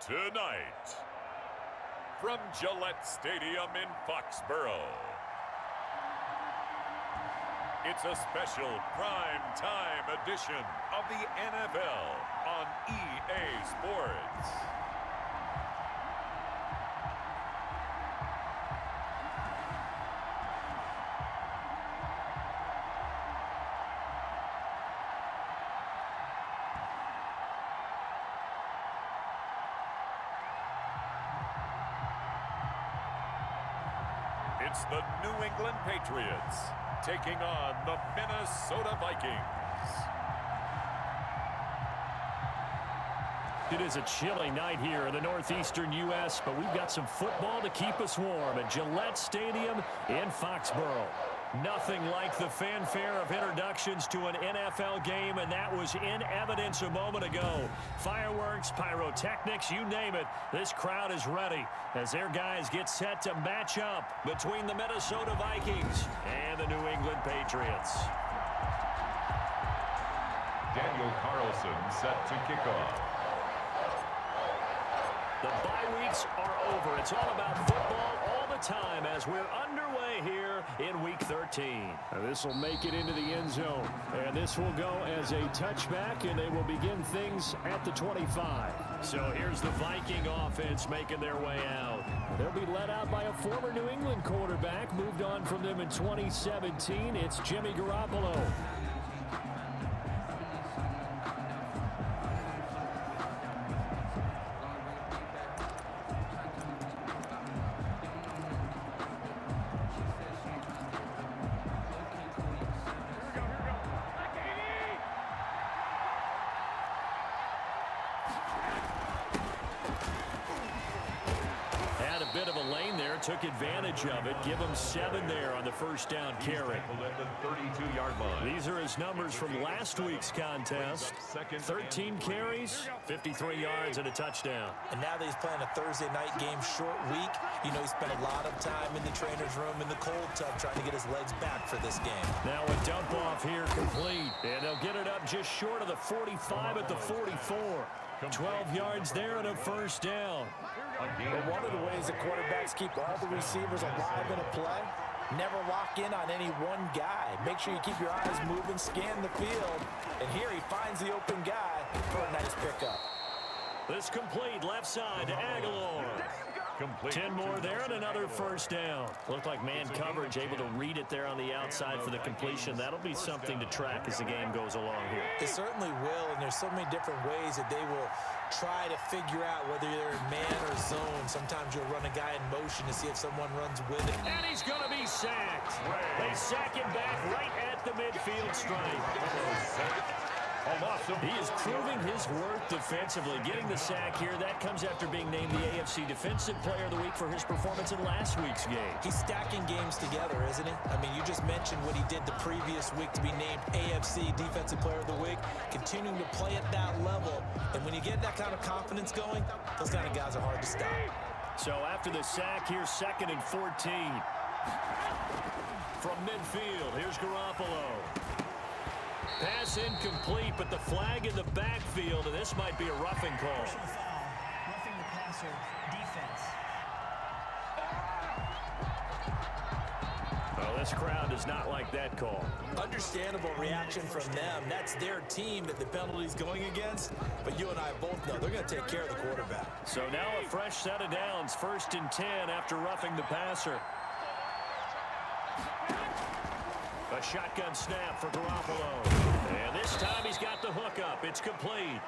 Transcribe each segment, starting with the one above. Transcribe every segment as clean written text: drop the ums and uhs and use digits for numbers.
Tonight, from Gillette Stadium in Foxborough, it's a special prime time edition of the NFL on EA Sports. It's the New England Patriots taking on the Minnesota Vikings. It is a chilly night here in the northeastern U.S., but we've got some football to keep us warm at Gillette Stadium in Foxborough. Nothing like the fanfare of introductions to an NFL game, and that was in evidence a moment ago. Fireworks, pyrotechnics, you name it. This crowd is ready as their guys get set to match up between the Minnesota Vikings and the New England Patriots. Daniel Carlson set to kick off. The bye weeks are over. It's all about football all the time as we're underway here in Week 13. This will make it into the end zone. And this will go as a touchback, and they will begin things at the 25. So here's the Viking offense making their way out. They'll be led out by a former New England quarterback, moved on from them in 2017. It's Jimmy Garoppolo. Bit of a lane there, took advantage of it. Give him 7 there on the first down carry. At the 32-yard line. These are his numbers from last week's contest. 13 carries, 53 yards, and a touchdown. And now that he's playing a Thursday night game, short week, you know he spent a lot of time in the trainer's room in the cold tub trying to get his legs back for this game. Now a dump off here complete. And they'll get it up just short of the 45 at the 44. 12 yards there and a first down. But one of the ways the quarterbacks keep all the receivers alive in a play, never lock in on any one guy. Make sure you keep your eyes moving, scan the field. And here he finds the open guy for a nice pickup. This complete left side to Aguilar. 10 more there and another first down. Looked like man coverage, able to read it there on the outside for the completion. That'll be something to track as the game goes along here. It certainly will, and there's so many different ways that they will try to figure out whether they're in man or zone. Sometimes you'll run a guy in motion to see if someone runs with it. And he's going to be sacked. They sack him back right at the midfield stripe. He is proving his worth defensively, getting the sack here. That comes after being named the AFC Defensive Player of the Week for his performance in last week's game. He's stacking games together, isn't he? I mean, you just mentioned what he did the previous week to be named AFC Defensive Player of the Week, continuing to play at that level. And when you get that kind of confidence going, those kind of guys are hard to stop. So after the sack, here's 2nd and 14. From midfield, here's Garoppolo. Pass incomplete, but the flag in the backfield, and this might be a roughing call. Roughing the passer, defense. Well, this crowd does not like that call. Understandable reaction from them. That's their team that the penalty's going against. But you and I both know they're going to take care of the quarterback. So now a fresh set of downs. 1st and 10 after roughing the passer. A shotgun snap for Garoppolo. And this time he's got the hook up. It's complete.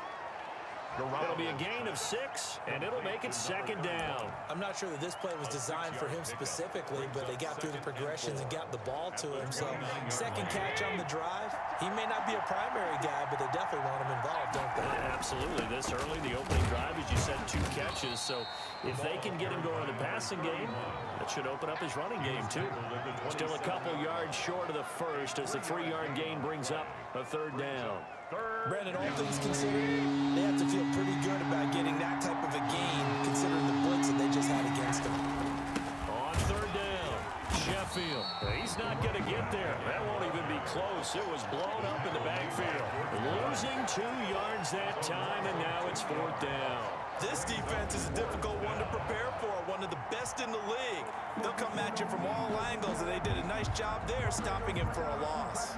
It'll be a gain of 6, and it'll make it 2nd down. I'm not sure that this play was designed for him specifically, but they got through the progressions and got the ball to him. So 2nd catch on the drive. He may not be a primary guy, but they definitely want him involved, don't they? Absolutely. This early, the opening drive, as you said, 2 catches. So if they can get him going in the passing game, that should open up his running game, too. Still a couple yards short of the first as the 3-yard gain brings up a 3rd down. Brandon, all things considered, they have to feel pretty good about getting that type of a gain, considering the blitz that they just had against them. On 3rd down, Sheffield. He's not going to get there. That won't even be close. It was blown up in the backfield. Losing 2 yards that time, and now it's 4th down. This defense is a difficult one to prepare for, one of the best in the league. They'll come at you from all angles, and they did a nice job there stopping him for a loss.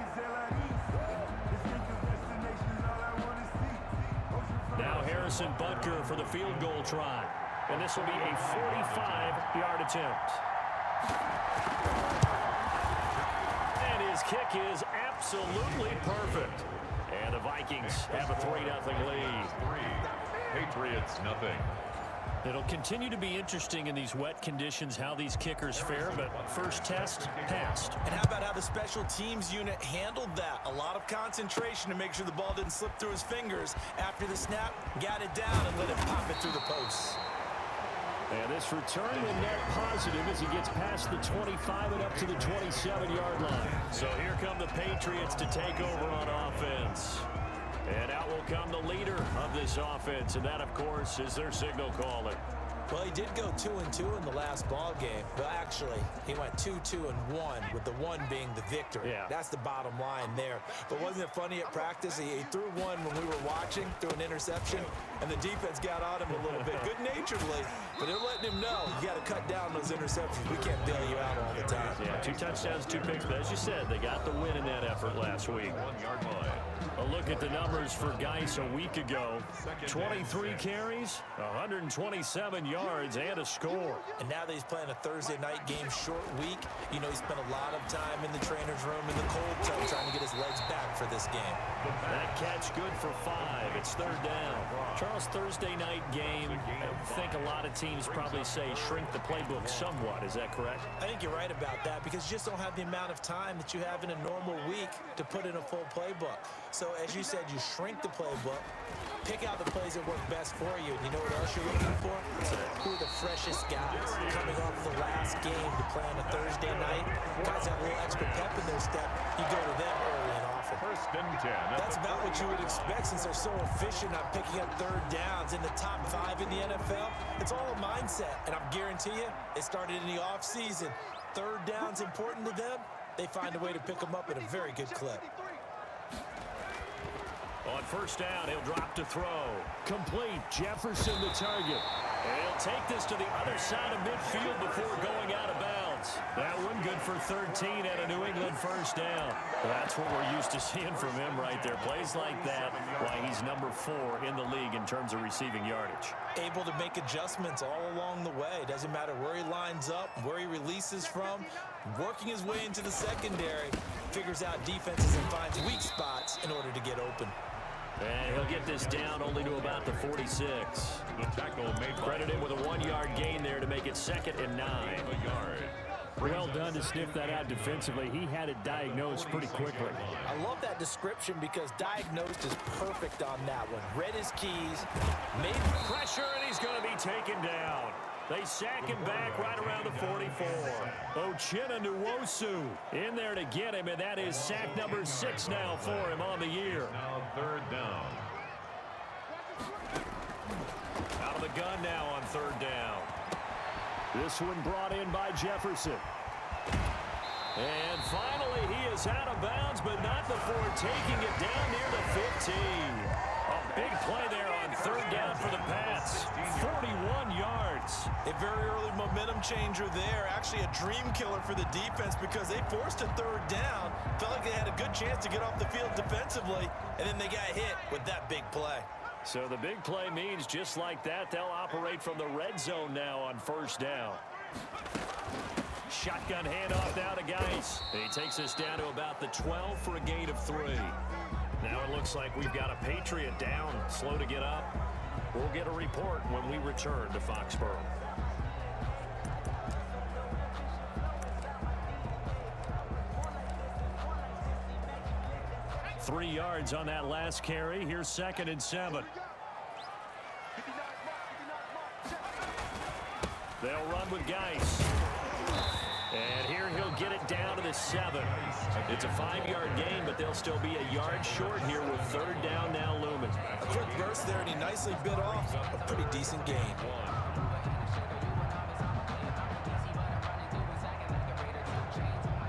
Now Harrison Butker for the field goal try. And this will be a 45-yard attempt. And his kick is absolutely perfect. And the Vikings have a 3-0 lead. Patriots nothing. It'll continue to be interesting in these wet conditions how these kickers fare, but first test, passed. And how about how the special teams unit handled that? A lot of concentration to make sure the ball didn't slip through his fingers. After the snap, got it down and let it pop it through the posts. And this return will net positive as he gets past the 25 and up to the 27-yard line. So here come the Patriots to take over on offense. And out will come the leader of this offense, and that, of course, is their signal caller. Well, he did go 2-2 in the last ball game. Well, actually, he went 2-2-1, with the one being the victory. Yeah. That's the bottom line there. But wasn't it funny at practice? He threw one when we were watching, threw an interception, and the defense got on him a little bit, good-naturedly. But they're letting him know, you got to cut down those interceptions. We can't bail you out all the time. Yeah, 2 touchdowns, 2 picks. But as you said, they got the win in that effort last week. 1-yard line. A look at the numbers for Geis a week ago. 23 carries, 127 yards, and a score. And now that he's playing a Thursday night game, short week, you know, he spent a lot of time in the trainer's room in the cold tub trying to get his legs back for this game. That catch good for 5. It's 3rd down. Charles, Thursday night game, I think a lot of teams probably say shrink the playbook somewhat. Is that correct? I think you're right about that because you just don't have the amount of time that you have in a normal week to put in a full playbook. So as you said, you shrink the playbook, pick out the plays that work best for you. And you know what else you're looking for? Who are the freshest guys coming off the last game to play on a Thursday night? Guys have a little extra pep in their step. You go to them early and often. 1st and 10. That's about what you would expect since they're so efficient on picking up 3rd downs in the top 5 in the NFL. It's all a mindset, and I guarantee you, it started in the offseason. 3rd down's important to them. They find a way to pick them up at a very good clip. On 1st down, he'll drop to throw. Complete. Jefferson the target. And he'll take this to the other side of midfield before going out of bounds. That one good for 13 at a New England 1st down. That's what we're used to seeing from him right there. Plays like that, why he's number 4 in the league in terms of receiving yardage. Able to make adjustments all along the way. Doesn't matter where he lines up, where he releases from. Working his way into the secondary. Figures out defenses and finds weak spots in order to get open. And he'll get this down only to about the 46. The tackle made Credit him with a 1-yard gain there to make it 2nd and 9. a yard. Well done to sniff that out defensively. He had it diagnosed pretty quickly. I love that description because diagnosed is perfect on that one. Read his keys, made Pressure, and he's going to be taken down. They sack him back right around the 44. Uchenna Nwosu in there to get him, and that is sack number 6 now for him on the year. Now 3rd down. Out of the gun now on 3rd down. This one brought in by Jefferson. And finally, he is out of bounds, but not before taking it down near the 15. A big play there on 3rd down for the Pats. 41 yards. a very early momentum changer there. Actually a dream killer for the defense because they forced a 3rd down. Felt like they had a good chance to get off the field defensively, and then they got hit with that big play. So the big play means just like that, they'll operate from the red zone now on 1st down. Shotgun handoff now to Geis. He takes us down to about the 12 for a gain of 3. Now it looks like we've got a Patriot down, slow to get up. We'll get a report when we return to Foxborough. Three yards on that last carry. Here's 2nd and 7. They'll run with Geis. And here he'll get it down to the 7. It's a 5-yard gain, but they'll still be a yard short here with 3rd down now looming. A quick burst there, and he nicely bit off a pretty decent gain.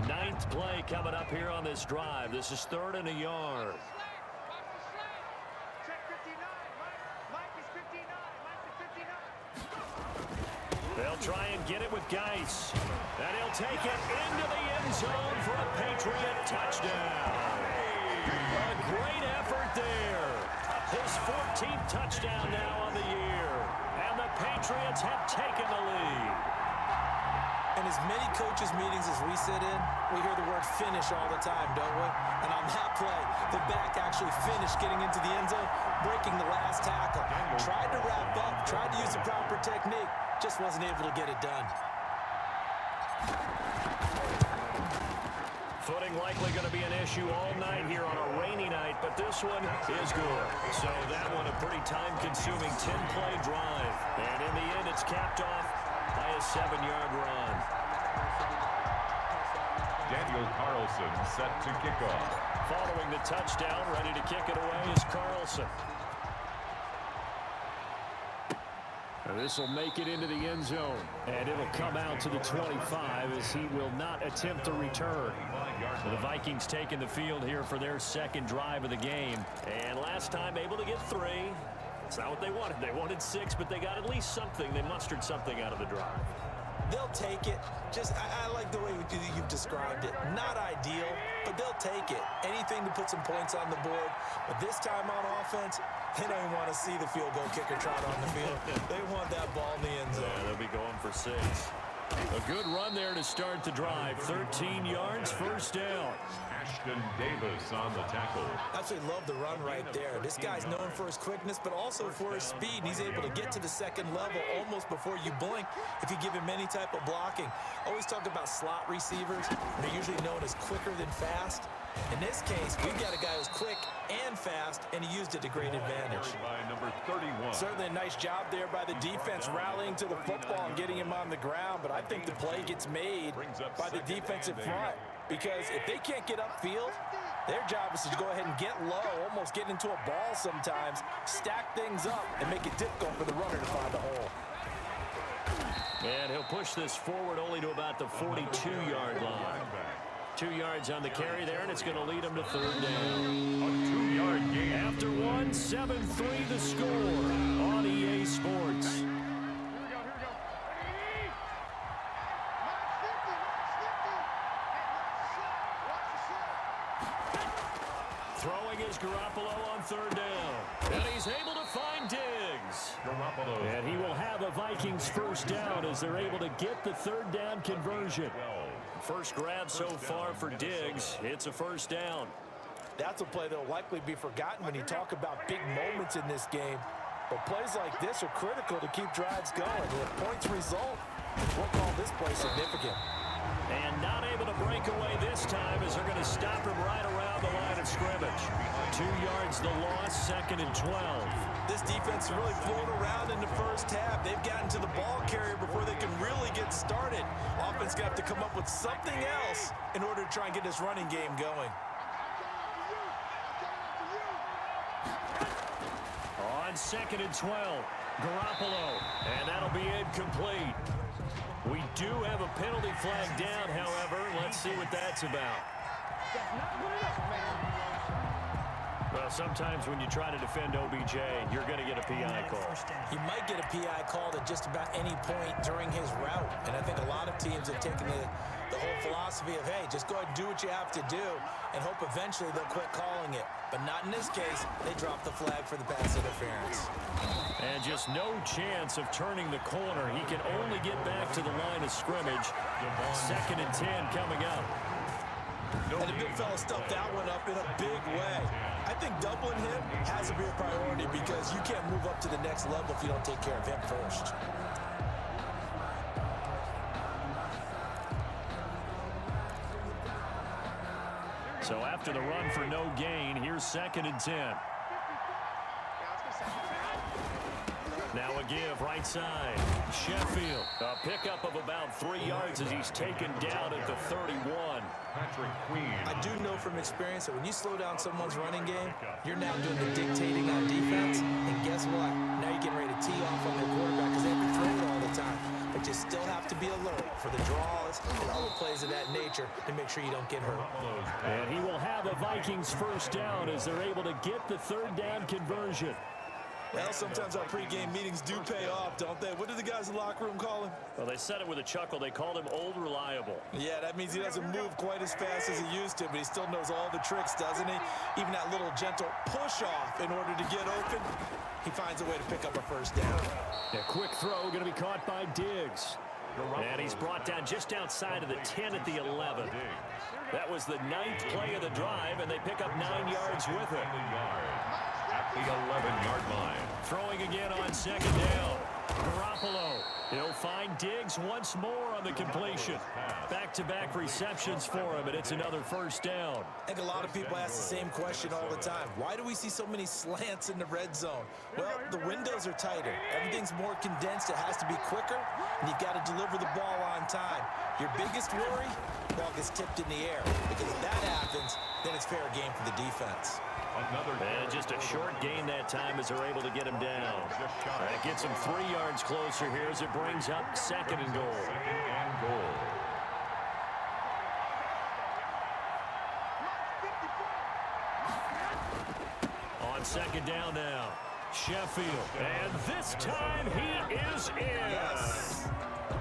Ninth play coming up here on this drive. This is 3rd and a yard. Check 59. Mike is 59. Mike's at They'll try and get it with Geis. And he'll take it into the end zone for a Patriot touchdown. A great effort there. His 14th touchdown now on the year. And the Patriots have taken the lead. In as many coaches' meetings as we sit in, we hear the word finish all the time, don't we? And on that play, the back actually finished getting into the end zone, breaking the last tackle. Tried to wrap up, tried to use the proper technique, just wasn't able to get it done. Footing likely going to be an issue all night here on a rainy night, but this one is good. So that one a pretty time-consuming 10-play drive. And in the end, it's capped off by a 7-yard run. Daniel Carlson set to kick off. Following the touchdown, ready to kick it away is Carlson. This will make it into the end zone, and it'll come out to the 25 as he will not attempt to return. The Vikings taking the field here for their second drive of the game, and last time able to get 3. It's not what they wanted. They wanted 6, but they got at least something. They mustered something out of the drive. They'll take it. I like the way you've described it. Not ideal, but they'll take it. Anything to put some points on the board. But this time on offense, they don't even want to see the field goal kicker trot on the field. They want that ball in the end zone. Yeah, they'll be going for 6. A good run there to start the drive. 13 yards, first down. Ashton Davis on the tackle. Absolutely love the run right there. This guy's known for his quickness, but also for his speed. He's able to get to the second level almost before you blink if you give him any type of blocking. Always talk about slot receivers. They're usually known as quicker than fast. In this case, we've got a guy who's quick and fast, and he used it to great advantage. By number 31. Certainly a nice job there by the defense rallying to the football and getting him on the ground, but I think the play gets made by the defensive front because if they can't get upfield, their job is to go ahead and get low, almost get into a ball sometimes, stack things up, and make it difficult for the runner to find a hole. And he'll push this forward only to about the 42-yard line. 2 yards on the carry there, and it's going to lead him to third down. A 2-yard gain. After 1, 7-3 the score on EA Sports. Throwing is Garoppolo on third down. And he's able to find Diggs. Garoppolo. And he will have a Vikings first down as they're able to get the third down conversion. First grab so far for Diggs. It's a first down. That's a play that will likely be forgotten when you talk about big moments in this game. But plays like this are critical to keep drives going. If points result, we'll call this play significant. And not able to break away this time as they're going to stop him right around the line of scrimmage. 2 yards the loss, 2nd and 12. This defense is really flown around in the first half. They've gotten to the ball carrier before they can really get started. Offense going to have to come up with something else in order to try and get this running game going. On 2nd and 12, Garoppolo, and that'll be incomplete. We do have a penalty flag down, however. Let's see what that's about. Well, sometimes when you try to defend OBJ, you're going to get a PI call. You might get a PI called at just about any point during his route. And I think a lot of teams have taken the whole philosophy of, hey, just go ahead and do what you have to do and hope eventually they'll quit calling it. But not in this case. They dropped the flag for the pass interference. And just no chance of turning the corner. He can only get back to the line of scrimmage. 2nd and 10 coming up. And the big fella stuffed that one up in a big way. I think doubling him has to be a priority because you can't move up to the next level if you don't take care of him first. So after the run for no gain, here's 2nd and 10. Now a give right side. Sheffield. A pickup of about 3 yards as he's taken down at the 31. Patrick Queen. I do know from experience that when you slow down someone's running game, you're now doing the dictating on defense. And guess what? Now you're getting ready to tee off on their quarterback because they have to throw it all the time. But you still have to be alert for the draws and other plays of that nature to make sure you don't get hurt. And he will have a Vikings first down as they're able to get the third down conversion. Well, sometimes our pregame meetings do pay off, don't they? What do the guys in the locker room call him? Well, they said it with a chuckle. They called him Old Reliable. Yeah, that means he doesn't move quite as fast as he used to, but he still knows all the tricks, doesn't he? Even that little gentle push-off in order to get open, he finds a way to pick up a first down. A quick throw going to be caught by Diggs. And he's brought down just outside of the 10 at the 11. That was the 9th play of the drive, and they pick up 9 yards with it. At the 11-yard line. Throwing again on second down. Garoppolo. He'll find Diggs once more on the completion. Back-to-back receptions for him, and it's another first down. I think a lot of people ask the same question all the time. Why do we see so many slants in the red zone? Well, the windows are tighter. Everything's more condensed. It has to be quicker, and you've got to deliver the ball on time. Your biggest worry? Ball gets tipped in the air. Because if that happens, then it's fair game for the defense. And just a short gain that time as they're able to get him down. That gets him 3 yards closer here as it brings up second and goal. On second down now, Sheffield. And this time he is in. Yes.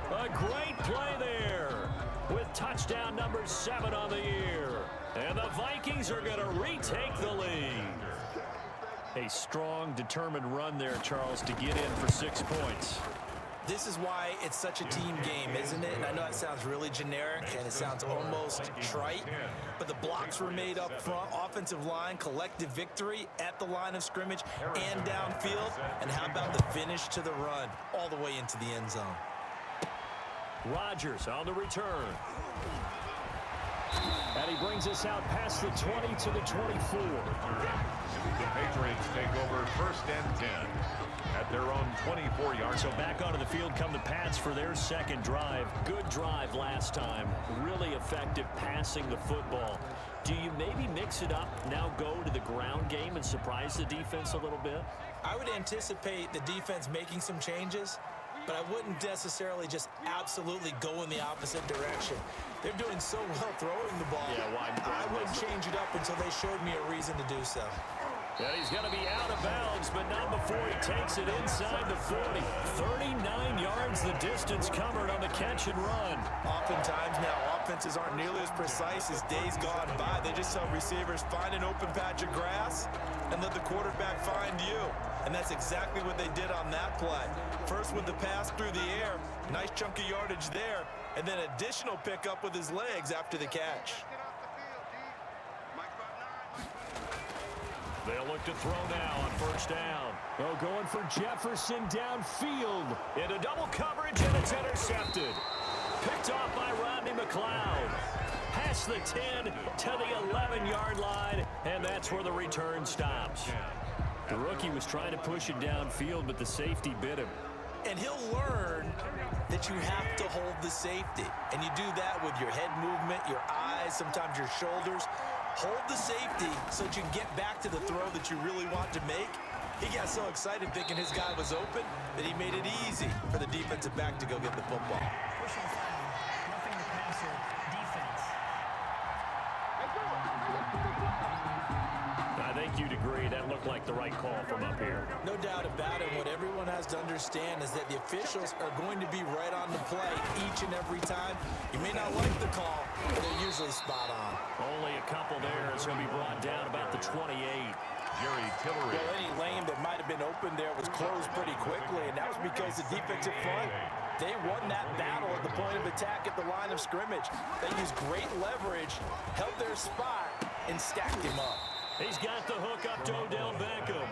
A great play there with touchdown number 7 on the year. And the Vikings are going to retake the lead. A strong, determined run there, Charles, to get in for 6 points. This is why it's such a team game, isn't it? And I know it sounds really generic and it sounds almost trite, but the blocks were made up front, offensive line, collective victory at the line of scrimmage and downfield. And how about the finish to the run all the way into the end zone? Rodgers on the return. And he brings us out past the 20 to the 24. The Patriots take over 1st and 10 at their own 24-yard. So back onto the field come the Pats for their second drive. Good drive last time. Really effective passing the football. Do you maybe mix it up, now go to the ground game and surprise the defense a little bit? I would anticipate the defense making some changes, but I wouldn't necessarily just absolutely go in the opposite direction. They're doing so well throwing the ball. Yeah, I wouldn't change it up until they showed me a reason to do so. And he's going to be out of bounds, but not before he takes it inside the 40. 39 yards the distance covered on the catch and run. Oftentimes now, offenses aren't nearly as precise as days gone by. They just tell receivers, find an open patch of grass and let the quarterback find you. And that's exactly what they did on that play. First with the pass through the air, nice chunk of yardage there, and then additional pickup with his legs after the catch. They'll look to throw now on first down. Oh, going for Jefferson downfield. Into double coverage, and it's intercepted. Picked off by Rodney McLeod. Past the 10 to the 11-yard line, and that's where the return stops. The rookie was trying to push it downfield, but the safety bit him. And he'll learn that you have to hold the safety. And you do that with your head movement, your eyes, sometimes your shoulders. Hold the safety so that you can get back to the throw that you really want to make. He got so excited thinking his guy was open that he made it easy for the defensive back to go get the football. Personal foul. Roughing the passer. Defense. I think you'd agree that looked like the right call from up here. No doubt about it. What everyone has to understand is that the officials are going to be right on the play each and every time. You may not like the call, but they're usually spot on. Only a couple there as he'll be brought down about the 28. Jerry Tillery. Well, any lane that might have been open there was closed pretty quickly, and that was because the defensive front, they won that battle at the point of attack at the line of scrimmage. They used great leverage, held their spot, and stacked him up. He's got the hook up to Odell Beckham.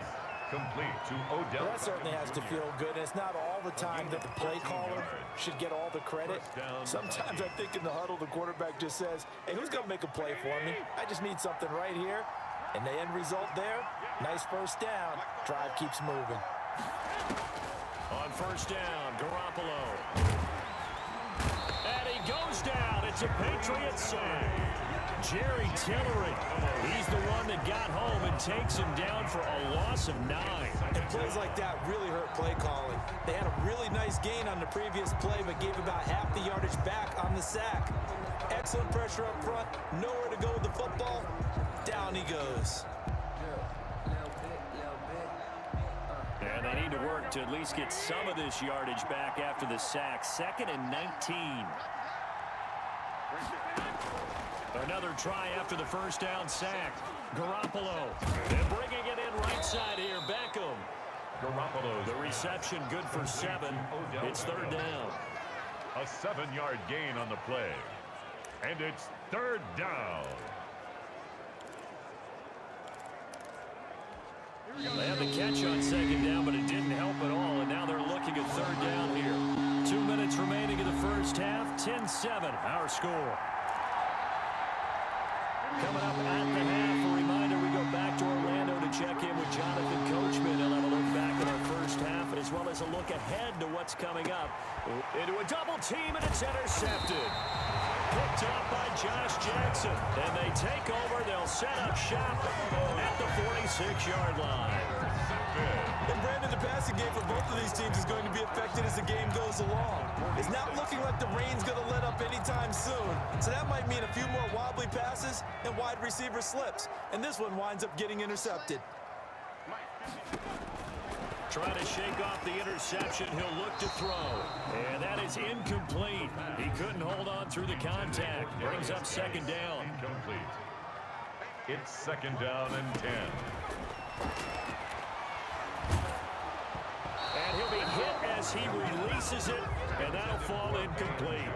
Complete to Odell. Well, that certainly has to feel good, and it's not all the time that the play caller should get all the credit. Sometimes I think in the huddle, the quarterback just says, hey, who's going to make a play for me? I just need something right here. And the end result there, nice first down. Drive keeps moving. On first down, Garoppolo. And he goes down. It's a Patriot sack. Jerry Tillery, he's the one that got home and takes him down for a loss of 9. And plays like that really hurt play calling. They had a really nice gain on the previous play, but gave about half the yardage back on the sack. Excellent pressure up front, nowhere to go with the football. Down he goes. And they need to work to at least get some of this yardage back after the sack. 2nd and 19. Another try after the first down sack. Garoppolo. And bringing it in right side here. Beckham. Garoppolo's The reception good for 7. It's 3rd down. a 7-yard gain on the play. And it's 3rd down. They had the catch on 2nd down, but it didn't help at all, and now they're looking at 3rd down here. 2 minutes remaining in the first half. 10-7, our score. Coming up at the half, a reminder, we go back to Orlando to check in with Jonathan Coachman. He'll have a look back at our first half, as well as a look ahead to what's coming up. Into a double team, and it's intercepted. Picked off by Josh Jackson. And they take over. They'll set up shop at the 46-yard line. And Brandon, the passing game for both of these teams is going to be affected as the game goes along. It's not looking like the rain's going to let up anytime soon. So that might mean a few more wobbly passes and wide receiver slips. And this one winds up getting intercepted. Trying to shake off the interception. He'll look to throw. And that is incomplete. He couldn't hold on through the contact. Brings up 2nd down. Incomplete. It's 2nd down and 10. And he'll be hit as he releases it, and that'll fall incomplete.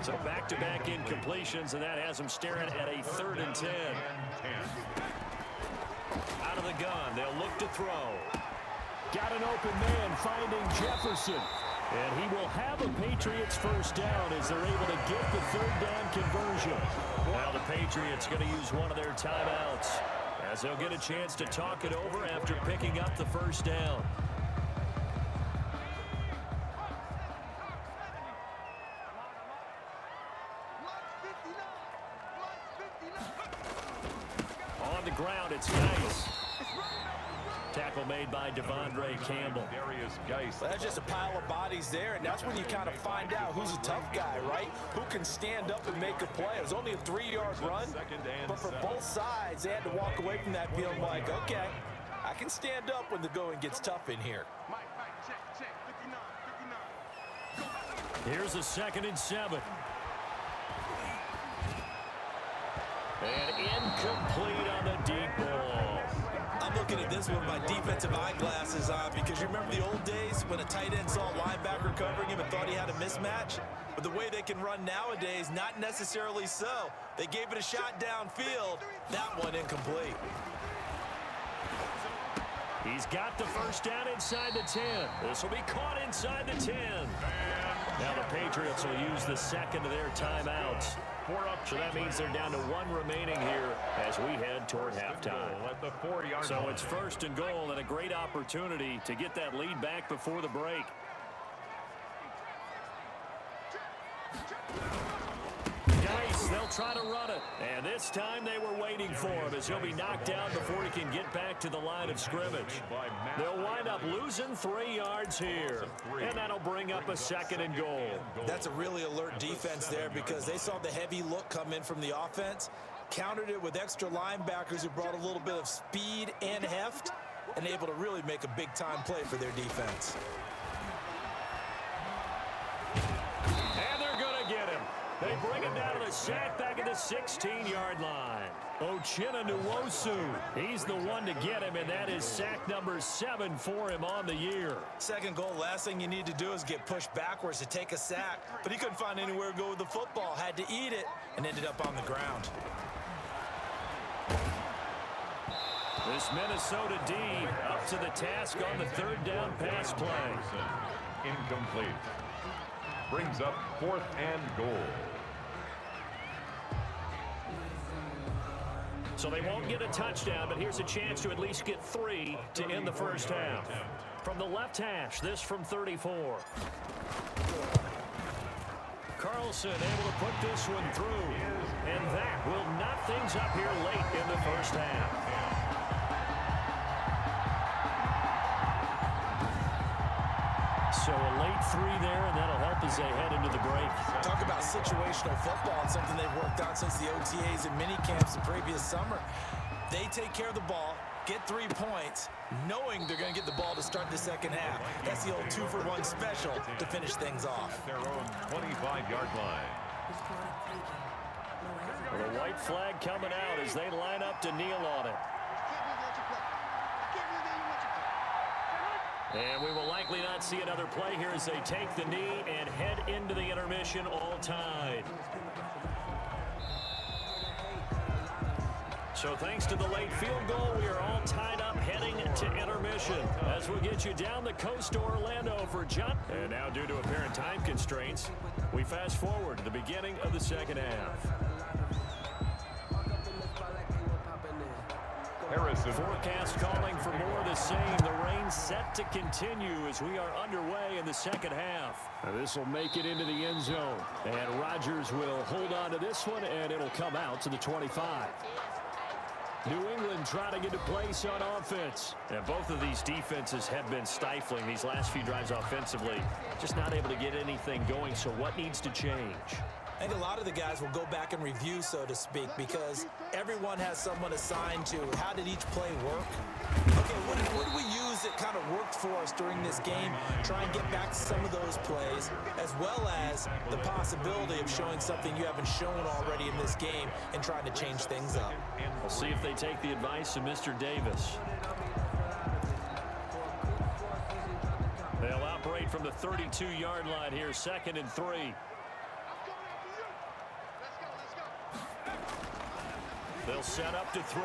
So back-to-back incompletions, and that has him staring at a 3rd and 10. Out of the gun, they'll look to throw. Got an open man finding Jefferson. And he will have a Patriots first down as they're able to get the 3rd down conversion. Well, the Patriots going to use one of their timeouts as they'll get a chance to talk it over after picking up the first down. On the ground, it's Geis. Tackle made by Devondre Campbell. Well, that's just a pile of bodies there, and that's when you kind of find out who's a tough guy, right? Who can stand up and make a play. It was only a 3-yard run, but for both sides, they had to walk away from that feeling like, okay, I can stand up when the going gets tough in here. Here's a 2nd and 7. And incomplete on the deep ball. I'm looking at this one with my defensive eyeglasses on because you remember the old days when a tight end saw a linebacker covering him and thought he had a mismatch? But the way they can run nowadays, not necessarily so. They gave it a shot downfield. That one incomplete. He's got the first down inside the 10. This will be caught inside the 10. Now the Patriots will use the 2nd of their timeouts. So that means they're down to 1 remaining here as we head toward halftime. So it's 1st and goal and a great opportunity to get that lead back before the break. Geis, they'll try to run it. And this time they were waiting for him as he'll be knocked down before he can get back to the line of scrimmage. They'll wind up losing 3 yards here. And that'll bring up a 2nd and goal. That's a really alert defense there because they saw the heavy look come in from the offense, countered it with extra linebackers who brought a little bit of speed and heft, and able to really make a big-time play for their defense. And they're going to get him. They bring him down to the sack back at the 16-yard line. Uchenna Nwosu, he's the one to get him, and that is sack number 7 for him on the year. 2nd goal, last thing you need to do is get pushed backwards to take a sack, but he couldn't find anywhere to go with the football, had to eat it, and ended up on the ground. This Minnesota D up to the task on the 3rd down pass play. Incomplete. Brings up 4th and goal. So they won't get a touchdown, but here's a chance to at least get 3 to end the first half. From the left hash, this from 34. Carlson able to put this one through, and that will knot things up here late in the first half. So a late 3 there, and that'll help as they head into the break. Talk about situational football and something they've worked on since the OTAs and mini camps the previous summer. They take care of the ball, get 3 points, knowing they're going to get the ball to start the second half. That's the old 2-for-1 special to finish things off. At their own 25-yard line. Well, the white flag coming out as they line up to kneel on it. And we will likely not see another play here as they take the knee and head into the intermission all tied. So thanks to the late field goal, we are all tied up heading to intermission as we get you down the coast to Orlando for John. And now, due to apparent time constraints, we fast forward to the beginning of the second half. Harrison. Forecast calling for more of the same. The rain set to continue as we are underway in the second half. This will make it into the end zone. And Rodgers will hold on to this one, and it'll come out to the 25. New England trying to get a place on offense. And both of these defenses have been stifling these last few drives offensively. Just not able to get anything going, so what needs to change? I think a lot of the guys will go back and review, so to speak, because everyone has someone assigned to how did each play work. Okay, what did we use that kind of worked for us during this game? Try and get back to some of those plays, as well as the possibility of showing something you haven't shown already in this game and trying to change things up. We'll see if they take the advice of Mr. Davis. They'll operate from the 32-yard line here, 2nd and 3. They'll set up to throw.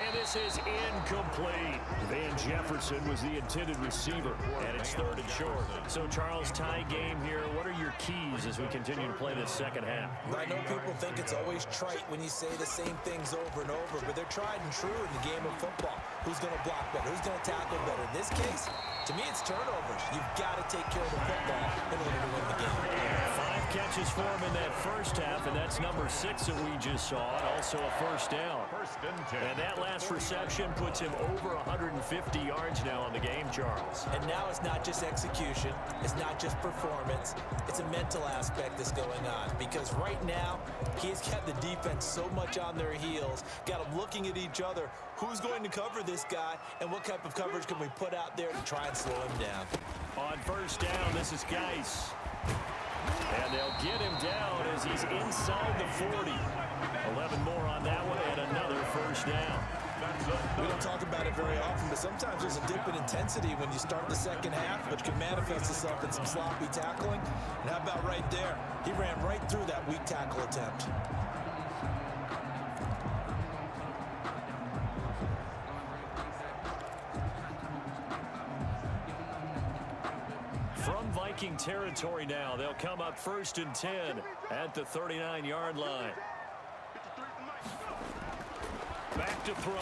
And this is incomplete. Van Jefferson was the intended receiver, and it's 3rd and short. So, Charles, tie game here. What are your keys as we continue to play this second half? I know people think it's always trite when you say the same things over and over, but they're tried and true in the game of football. Who's going to block better? Who's going to tackle better? In this case, to me, it's turnovers. You've got to take care of the football in order to win the game. 5 catches for him in that first half, and that's number 6 that we just saw, and also a first down. And that last reception puts him over 150 yards now on the game, Charles. And now it's not just execution. It's not just performance. It's a mental aspect that's going on, because right now, he's got the defense so much on their heels, got them looking at each other. Who's going to cover this guy, and what type of coverage can we put out there to try and slow him down? On first down, this is Geis. And they'll get him down as he's inside the 40. 11 more on that one and another first down. We don't talk about it very often, but sometimes there's a dip in intensity when you start the second half, which can manifest itself in some sloppy tackling. And how about right there? He ran right through that weak tackle attempt. From Viking territory now, they'll come up 1st and 10 at the 39-yard line. Back to throw.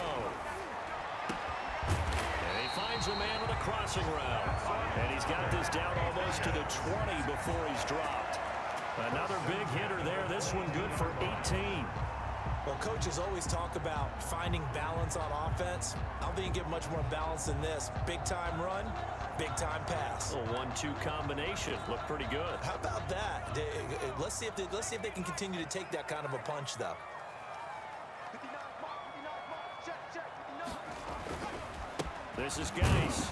And he finds a man with a crossing route. And he's got this down almost to the 20 before he's dropped. Another big hitter there. This one good for 18. Well, coaches always talk about finding balance on offense. I don't think you get much more balance than this. Big-time run, big-time pass. A 1-2 combination. Looked pretty good. How about that? Let's see if they can continue to take that kind of a punch, though. This is Geis.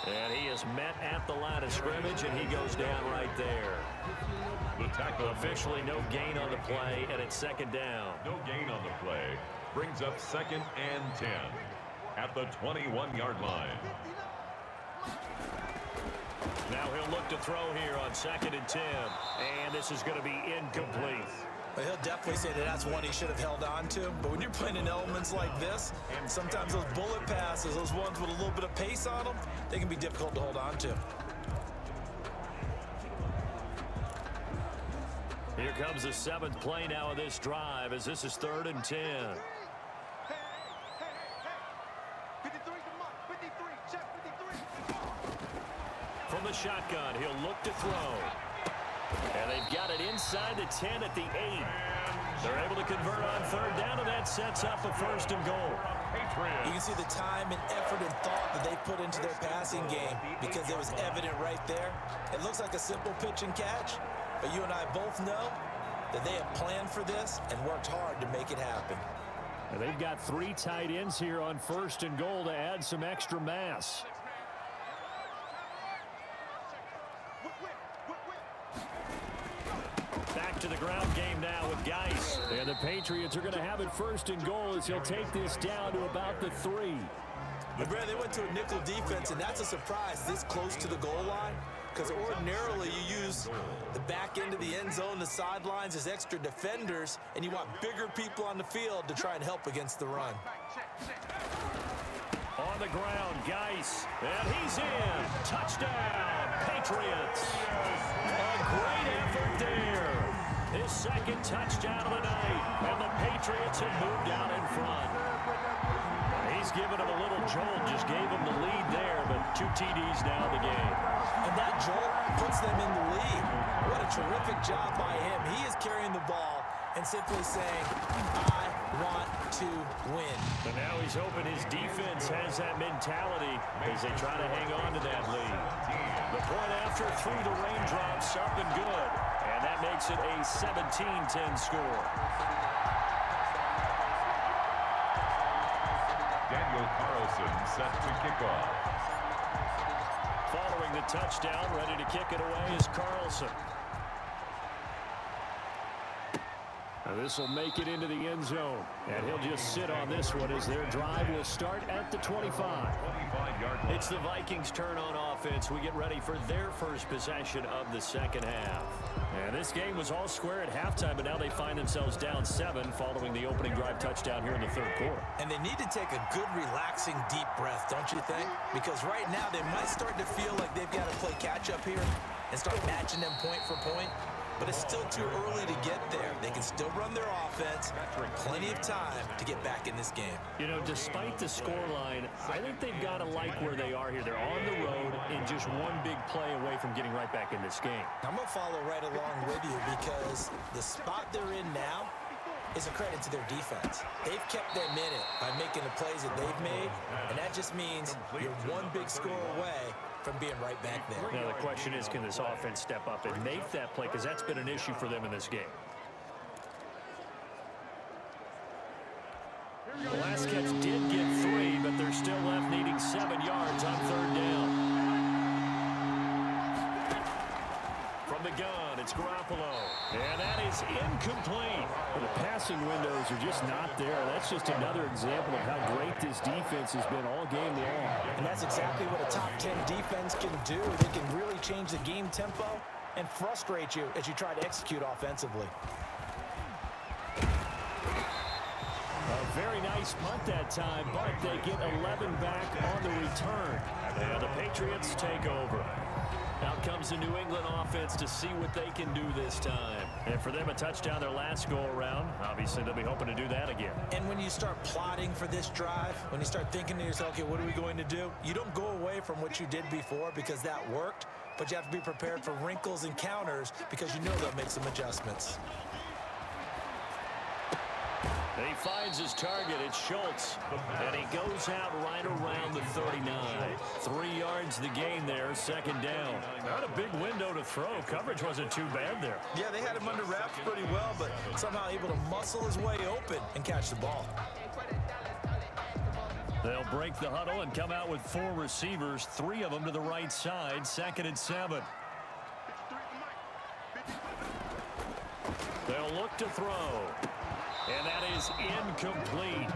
And he is met at the line of scrimmage, and he goes down right there. The tackle Officially no gain on the play, and it's 2nd down. No gain on the play. Brings up 2nd and 10 at the 21-yard line. Now he'll look to throw here on 2nd and 10. And this is going to be incomplete. Well, he'll definitely say that that's one he should have held on to. But when you're playing in elements like this, and sometimes those bullet passes, those ones with a little bit of pace on them, they can be difficult to hold on to. Here comes the 7th play now of this drive as this is 3rd and 10. From the shotgun, he'll look to throw. And they've got it inside the 10 at the 8. They're able to convert on 3rd down, and that sets up a 1st and goal. You can see the time and effort and thought that they put into their passing game because it was evident right there. It looks like a simple pitch and catch, but you and I both know that they have planned for this and worked hard to make it happen. And they've got 3 tight ends here on 1st and goal to add some extra mass. Back to the ground game now with Geis. And the Patriots are going to have it 1st and goal as he'll take this down to about the 3. But Brad, they went to a nickel defense, and that's a surprise this close to the goal line, because ordinarily you use the back end of the end zone, the sidelines as extra defenders, and you want bigger people on the field to try and help against the run. On the ground, Geis, and he's in. Touchdown, Patriots. A great effort there. His 2nd touchdown of the night, and the Patriots have moved out in front. He's given him a little jolt, just gave him the lead there, but 2 TDs now in the game. And that jolt puts them in the lead. What a terrific job by him. He is carrying the ball and simply saying, I want to win. And now he's hoping his defense has that mentality as they try to hang on to that lead. The point after through the raindrops, up and good. And that makes it a 17-10 score. Daniel Carlson set to kick off. Following the touchdown, ready to kick it away is Carlson. Now this will make it into the end zone, and he'll just sit on this one as their drive will start at the 25. It's the Vikings' turn on offense. We get ready for their first possession of the 2nd half. And this game was all square at halftime, but now they find themselves down 7 following the opening drive touchdown here in the 3rd quarter. And they need to take a good, relaxing, deep breath, don't you think? Because right now they might start to feel like they've got to play catch-up here and start matching them point for point. But it's still too early to get there. They can still run their offense. Plenty of time to get back in this game. You know, despite the scoreline, I think they've got to like where they are here. They're on the road and just one big play away from getting right back in this game. I'm going to follow right along with you because the spot they're in now is a credit to their defense. They've kept their minute by making the plays that they've made, and that just means you're one big score away from being right back there. Now the question is, can this offense step up and make that play? Because that's been an issue for them in this game. The last catch did get 3, but they're still left needing 7 yards on 3rd down. From the gun, it's Garoppolo. And that is incomplete. The passing windows are just not there. That's just another example of how great this defense has been all game long. And that's exactly what a top 10 defense can do. They can really change the game tempo and frustrate you as you try to execute offensively. A very nice punt that time, but they get 11 back on the return. And the Patriots take over. Out comes the New England offense to see what they can do this time. And for them, a touchdown their last go-around. Obviously, they'll be hoping to do that again. And when you start plotting for this drive, when you start thinking to yourself, okay, what are we going to do? You don't go away from what you did before because that worked, but you have to be prepared for wrinkles and counters because you know they'll make some adjustments. He finds his target. It's Schultz. And he goes out right around the 39. 3 yards the gain there, 2nd down. Not a big window to throw. Coverage wasn't too bad there. Yeah, they had him under wraps pretty well, but somehow able to muscle his way open and catch the ball. They'll break the huddle and come out with 4 receivers, 3 of them to the right side, 2nd and 7. They'll look to throw. And that is incomplete.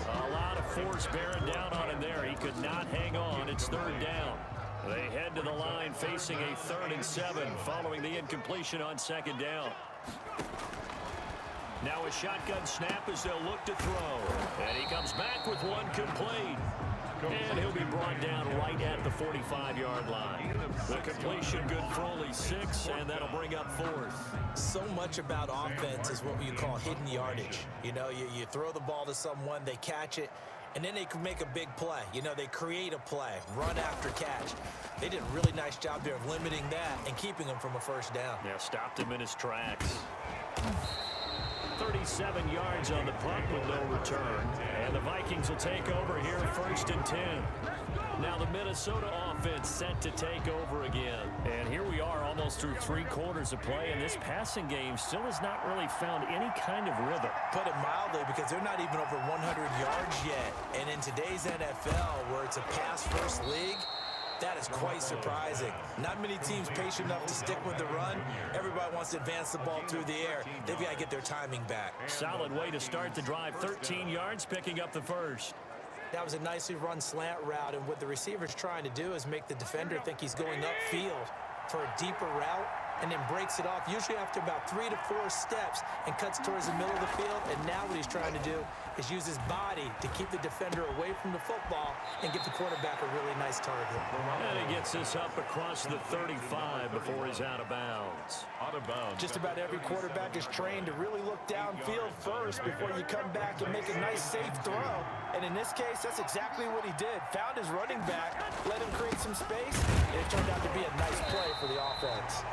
A lot of force bearing down on him there. He could not hang on. It's 3rd down. They head to the line facing a 3rd and 7 following the incompletion on 2nd down. Now a shotgun snap as they'll look to throw. And he comes back with one complete. And he'll be brought down right at the 45-yard line. The completion good for only 6, and that'll bring up 4th. So much about offense is what you call hidden yardage. You know, you throw the ball to someone, they catch it, and then they can make a big play. You know, they create a play, run after catch. They did a really nice job there of limiting that and keeping him from a 1st down. Yeah, stopped him in his tracks. 37 yards on the punt with no return. And the Vikings will take over here 1st and 10. Now the Minnesota offense set to take over again. And here we are almost through 3 quarters of play, and this passing game still has not really found any kind of rhythm. Put it mildly, because they're not even over 100 yards yet. And in today's NFL, where it's a pass-first league, that is quite surprising. Not many teams patient enough to stick with the run. Everybody wants to advance the ball through the air. They've got to get their timing back. Solid way to start the drive. 13 yards, picking up the first. That was a nicely run slant route, and what the receiver's trying to do is make the defender think he's going upfield for a deeper route, and then breaks it off, usually after about 3 to 4 steps, and cuts towards the middle of the field. And now what he's trying to do is use his body to keep the defender away from the football and give the quarterback a really nice target. And he gets this up across the 35 before he's out of bounds. Just about every quarterback is trained to really look downfield first before you come back and make a nice, safe throw. And in this case, that's exactly what he did. Found his running back, let him create some space, and it turned out to be a nice play for the offense.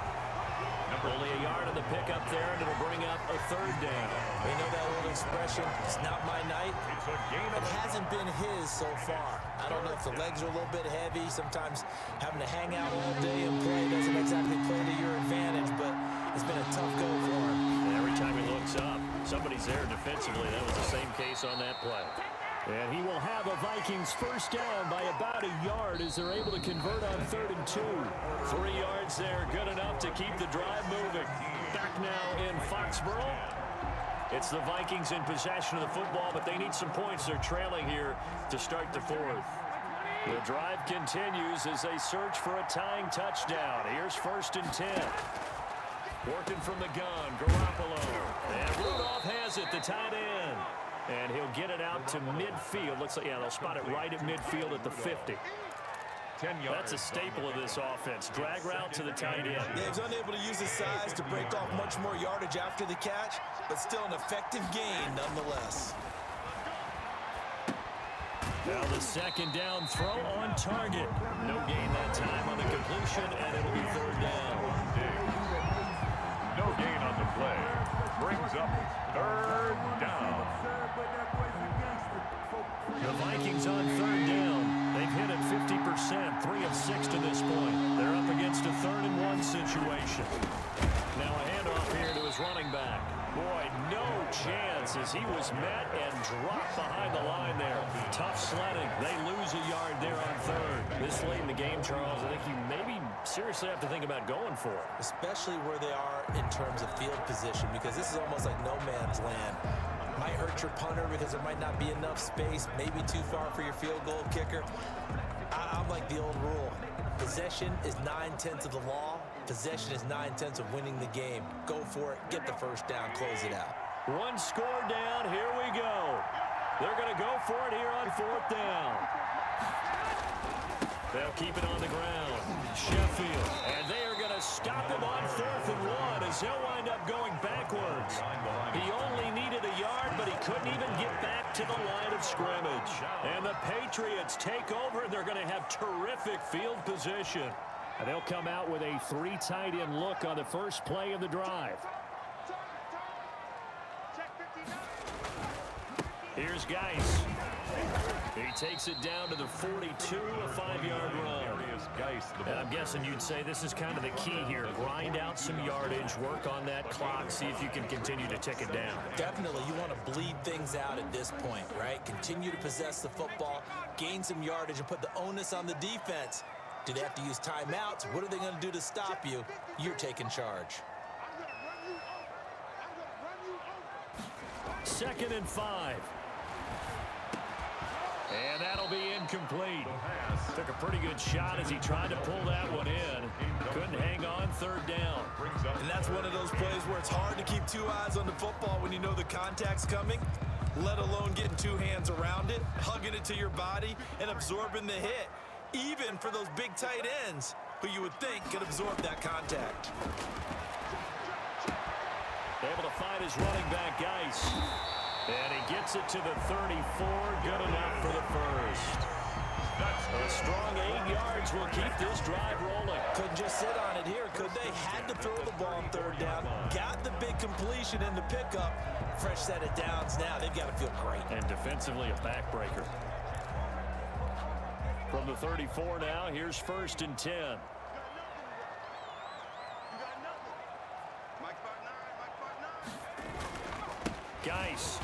Only a yard on the pickup there, and it'll bring up a 3rd down. You know that old expression, it's not my night? It hasn't been his so far. I don't know if the legs are a little bit heavy. Sometimes having to hang out all day and play doesn't exactly play to your advantage, but it's been a tough go for him. And every time he looks up, somebody's there defensively. That was the same case on that play. And he will have a Vikings first down by about a yard as they're able to convert on 3rd and 2. 3 yards there, good enough to keep the drive moving. Back now in Foxborough. It's the Vikings in possession of the football, but they need some points. They're trailing here to start the 4th. The drive continues as they search for a tying touchdown. Here's 1st and 10. Working from the gun, Garoppolo. And Rudolph has it, the tight end. And he'll get it out to midfield. Looks like, yeah, they'll spot it right at midfield at the 50. That's a staple of this offense. Drag route to the tight end. Yeah, he's unable to use his size to break off much more yardage after the catch, but still an effective gain nonetheless. Now the 2nd down throw on target. No gain that time on the completion, and it'll be 3rd down. No gain on the play. Brings up 3rd down. The Vikings on 3rd down. They've hit it 50%, 3 of 6 to this point. They're up against a 3rd and 1 situation. Now a handoff here to his running back. Boy, no chance as he was met and dropped behind the line there. Tough sledding. They lose a yard there on 3rd. This late in the game, Charles, I think you maybe seriously have to think about going for it. Especially where they are in terms of field position, because this is almost like no man's land. Might hurt your punter because there might not be enough space, maybe too far for your field goal kicker. I'm like the old rule. Possession is 9/10 of the law. Possession is 9/10 of winning the game. Go for it, get the first down, close it out. 1 score down, here we go. They're going to go for it here on 4th down. They'll keep it on the ground. Sheffield, and they are going to stop him on 4th and 1 as he'll wind up going backwards. He only needed a yard, but he couldn't even get back to the line of scrimmage. And the Patriots take over, and they're going to have terrific field position. And they'll come out with a 3 tight end look on the first play of the drive. Here's Geis. He takes it down to the 42, a 5-yard run. And I'm guessing you'd say this is kind of the key here. Grind out some yardage, work on that clock, see if you can continue to tick it down. Definitely, you want to bleed things out at this point, right? Continue to possess the football, gain some yardage, and put the onus on the defense. Do they have to use timeouts? What are they going to do to stop you? You're taking charge. 2nd and 5. And that'll be incomplete. Took a pretty good shot as he tried to pull that one in. Couldn't hang on, 3rd down. And that's one of those plays where it's hard to keep 2 eyes on the football when you know the contact's coming, let alone getting 2 hands around it, hugging it to your body, and absorbing the hit. Even for those big tight ends who you would think could absorb that contact. Able to find his running back, Geis. And he gets it to the 34. Good enough for the first. A strong 8 yards will keep this drive rolling. Couldn't just sit on it here, could they? Had to throw the ball on 3rd down. Got the big completion in the pickup. Fresh set of downs now. They've got to feel great. And defensively, a backbreaker. From the 34 now, here's 1st and 10. Geis.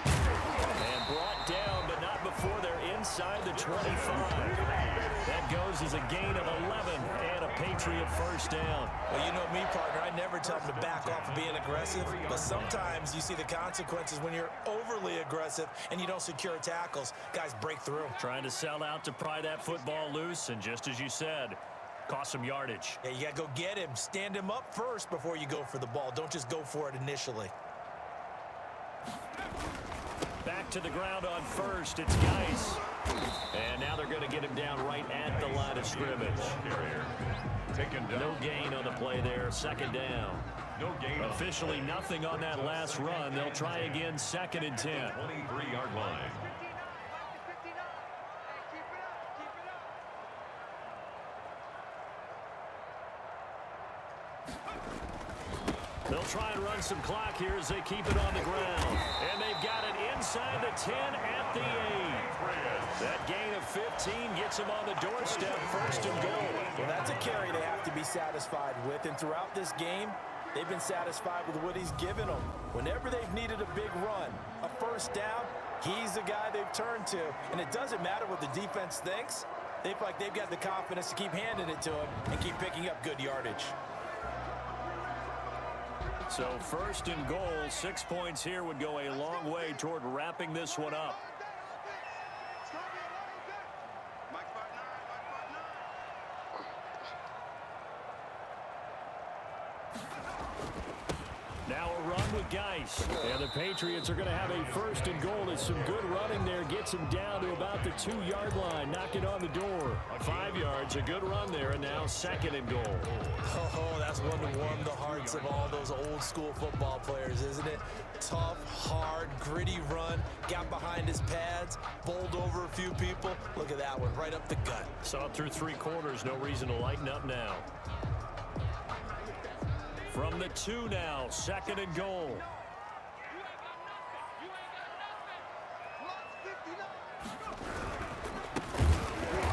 And brought down, but not before they're inside the 25. That goes as a gain of 11 and a Patriot first down. Well, you know me, partner. I never tell them to back off of being aggressive, but sometimes you see the consequences when you're overly aggressive and you don't secure tackles. Guys break through. Trying to sell out to pry that football loose, and just as you said, cost some yardage. Yeah, you got to go get him. Stand him up first before you go for the ball. Don't just go for it initially. Back to the ground on 1st. It's Geis. And now they're going to get him down right at the line of scrimmage. No gain on the play there. 2nd down. No gain. Officially nothing on that last run. They'll try again 2nd and 10. 23-yard line. They'll try and run some clock here as they keep it on the ground. And they've got it inside the 10 at the 8. That gain of 15 gets them on the doorstep, 1st and goal. Well, that's a carry they have to be satisfied with. And throughout this game, they've been satisfied with what he's given them. Whenever they've needed a big run, a first down, he's the guy they've turned to. And it doesn't matter what the defense thinks. They feel like they've got the confidence to keep handing it to him and keep picking up good yardage. So 1st and goal, 6 points here would go a long way toward wrapping this one up. Now a run with Geis. And the Patriots are going to have a 1st and goal as some good running there gets him down to about the 2-yard line. Knock it on the door. 5 yards, a good run there, and now 2nd and goal. Oh, that's one to warm the hearts of all those old school football players, isn't it? Tough, hard, gritty run. Got behind his pads, bowled over a few people. Look at that one, right up the gut. Saw it through 3 quarters. No reason to lighten up now. From the 2 now, 2nd and goal.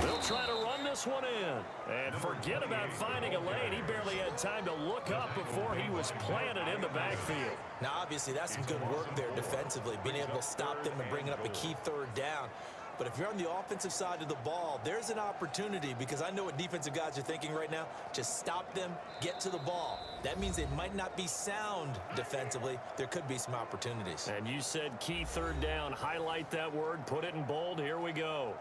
They'll try to run this one in. And forget about finding a lane. He barely had time to look up before he was planted in the backfield. Now, obviously, that's some good work there defensively, being able to stop them and bringing up a key 3rd down. But if you're on the offensive side of the ball, there's an opportunity, because I know what defensive guys are thinking right now. Just stop them, get to the ball. That means they might not be sound defensively. There could be some opportunities. And you said key 3rd down. Highlight that word, put it in bold. Here we go.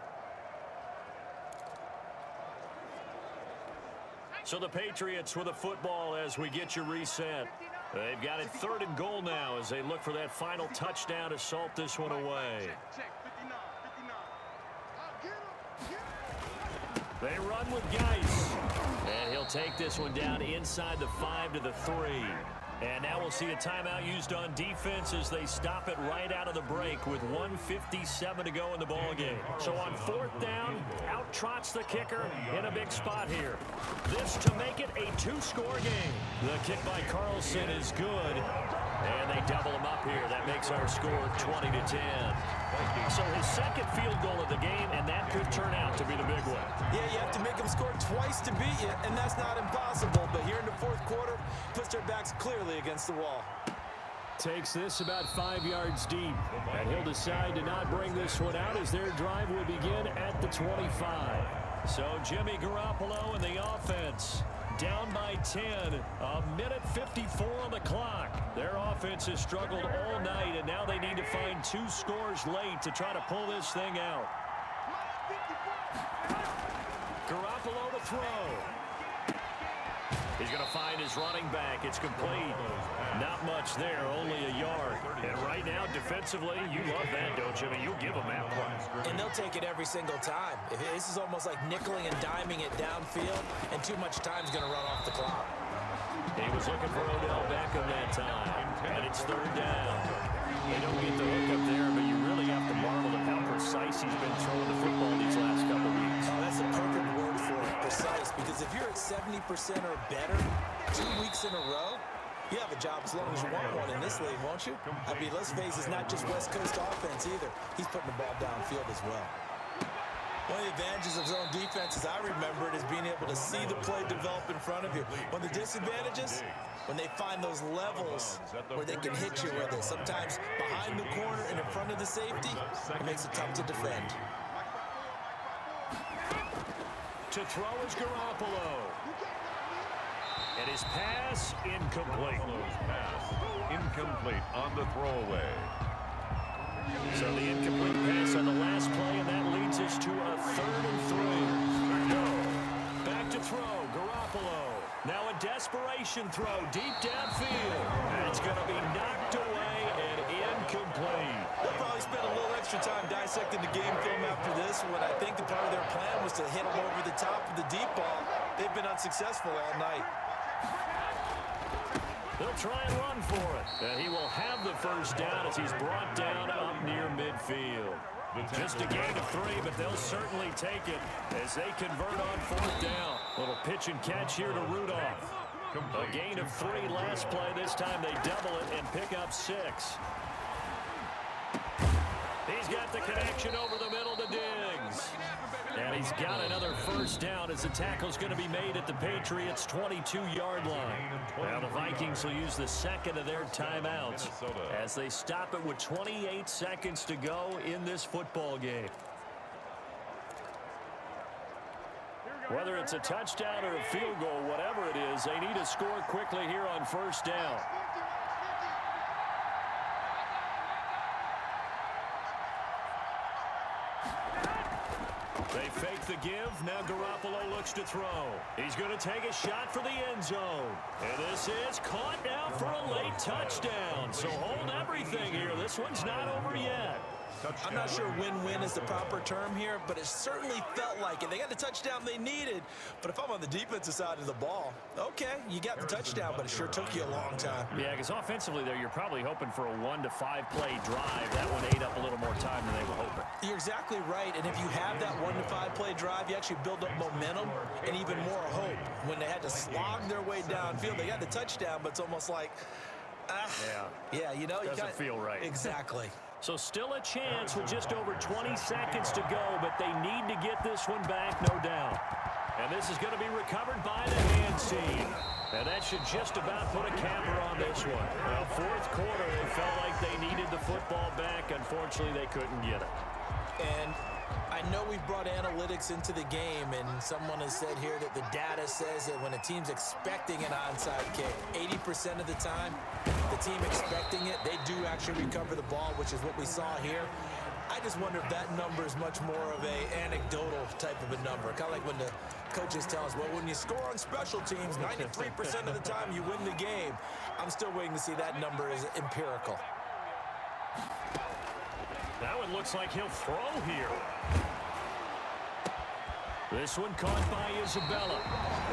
So the Patriots with a football as we get you reset. They've got it 3rd and goal now as they look for that final touchdown to salt this one away. They run with Geis. And he'll take this one down inside the 5 to the 3. And now we'll see a timeout used on defense as they stop it right out of the break with 1:57 to go in the ballgame. So on 4th down, out trots the kicker in a big spot here. This to make it a 2-score game. The kick by Carlson is good. And they double him up here. That makes our score 20-10. So his 2nd field goal of the game, and that could turn out to be the big one. Yeah, you have to make them score twice to beat you, and that's not impossible. But here in the 4th quarter, puts their backs clearly against the wall. Takes this about 5 yards deep, and he'll decide to not bring this one out as their drive will begin at the 25. So Jimmy Garoppolo and the offense down by 10, a minute 54 on the clock. Their offense has struggled all night, and now they need to find 2 scores late to try to pull this thing out. Garoppolo to throw. He's going to find his running back. It's complete. Not much there, only a yard. And right now, defensively, you love that, don't you? I mean, you'll give them that play. And they'll take it every single time. This is almost like nickeling and diming it downfield, and too much time's going to run off the clock. He was looking for Odell Beckham that time. And it's 3rd down. They don't get the hook up there, but you really have to marvel at how precise he's been throwing the football these last couple weeks. Oh, that's a perfect word for it, precise, because if you're at 70% or better 2 weeks in a row, you have a job as long as you want one in this league, won't you? I mean, let's face it, it's not just West Coast offense either. He's putting the ball downfield as well. One of the advantages of zone defense, as I remember it, is being able to see the play develop in front of you. One of the disadvantages, when they find those levels where they can hit you with it. Sometimes behind the corner and in front of the safety, it makes it tough to defend. To throw is Garoppolo. And his pass incomplete. Pass incomplete on the throwaway. So the incomplete pass on the last play, and that leads us to a 3rd and 3. No. Back to throw, Garoppolo. Now a desperation throw deep downfield. It's going to be knocked away and incomplete. They'll probably spend a little extra time dissecting the game film after this one. I think the part of their plan was to hit them over the top of the deep ball. They've been unsuccessful all night. They'll try and run for it. And he will have the first down as he's brought down up near midfield. Just a gain of 3, but they'll certainly take it as they convert on 4th down. Little pitch and catch here to Rudolph. A gain of 3 last play. This time they double it and pick up 6. He's got the connection over the middle to Diggs. And he's got another first down as the tackle's going to be made at the Patriots' 22-yard line. Now the Vikings will use the second of their timeouts as they stop it with 28 seconds to go in this football game. Whether it's a touchdown or a field goal, whatever it is, they need to score quickly here on first down. They fake the give. Now Garoppolo looks to throw. He's going to take a shot for the end zone. And this is caught now for a late touchdown. So hold everything here. This one's not over yet. I'm not sure win-win is the proper term here, but it certainly felt like it. They got the touchdown they needed, but if I'm on the defensive side of the ball, okay, you got the touchdown, but it sure took you a long time. Yeah, because offensively there, you're probably hoping for a 1 to 5 play drive. That one ate up a little more time than they were hoping. You're exactly right, and if you have that 1 to 5 play drive, you actually build up momentum and even more hope. When they had to slog their way downfield, they got the touchdown, but it's almost like, yeah, you know, doesn't feel right. Exactly. So still a chance with just over 20 seconds to go, but they need to get this one back, no doubt. And this is going to be recovered by the hands team. And that should just about put a capper on this one. Well, 4th quarter, they felt like they needed the football back. Unfortunately, they couldn't get it. And I know we've brought analytics into the game, and someone has said here that the data says that when a team's expecting an onside kick, 80% of the time, the team expecting it, they do actually recover the ball, which is what we saw here. I just wonder if that number is much more of a anecdotal type of a number. Kind of like when the coaches tell us, well, when you score on special teams, 93% of the time you win the game. I'm still waiting to see that number is empirical. Now it looks like he'll throw here. This one caught by Isabella.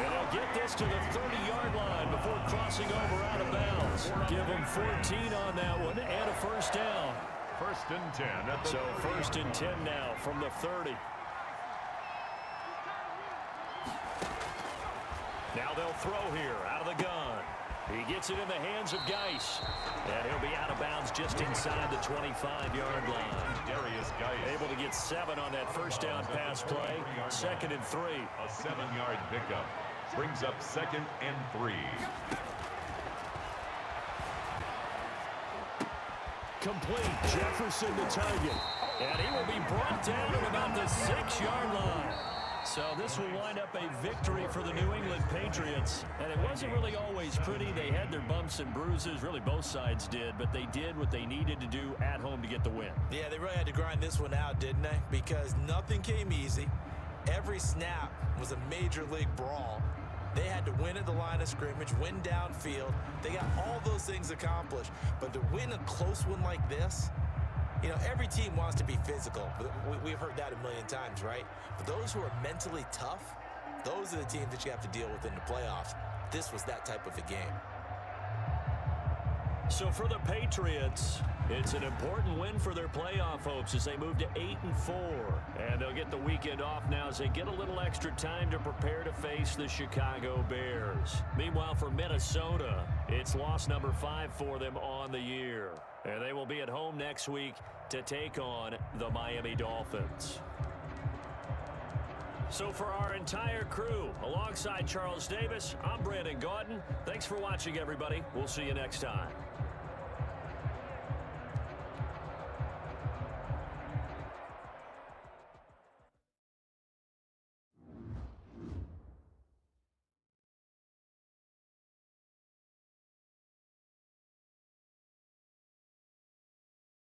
And they'll get this to the 30-yard line before crossing over out of bounds. Give them 14 on that one and a first down. 1st and 10. So 1st and 10 now from the 30. Now they'll throw here out of the gun. He gets it in the hands of Geis. And he'll be out of bounds just inside the 25-yard line. Darius Geis able to get 7 on that first down pass play. 2nd and 3. a 7-yard pickup brings up 2nd and 3. Complete. Jefferson the target. And he will be brought down at about the 6-yard line. So this will wind up a victory for the New England Patriots. And it wasn't really always pretty. They had their bumps and bruises. Really, both sides did. But they did what they needed to do at home to get the win. Yeah, they really had to grind this one out, didn't they? Because nothing came easy. Every snap was a major league brawl. They had to win at the line of scrimmage, win downfield. They got all those things accomplished. But to win a close one like this, you know, every team wants to be physical. We've heard that a million times, right? But those who are mentally tough, those are the teams that you have to deal with in the playoffs. This was that type of a game. So for the Patriots, it's an important win for their playoff hopes as they move to 8-4. And they'll get the weekend off now as they get a little extra time to prepare to face the Chicago Bears. Meanwhile, for Minnesota, it's loss number 5 for them on the year. And they will be at home next week to take on the Miami Dolphins. So for our entire crew, alongside Charles Davis, I'm Brandon Gaudin. Thanks for watching, everybody. We'll see you next time.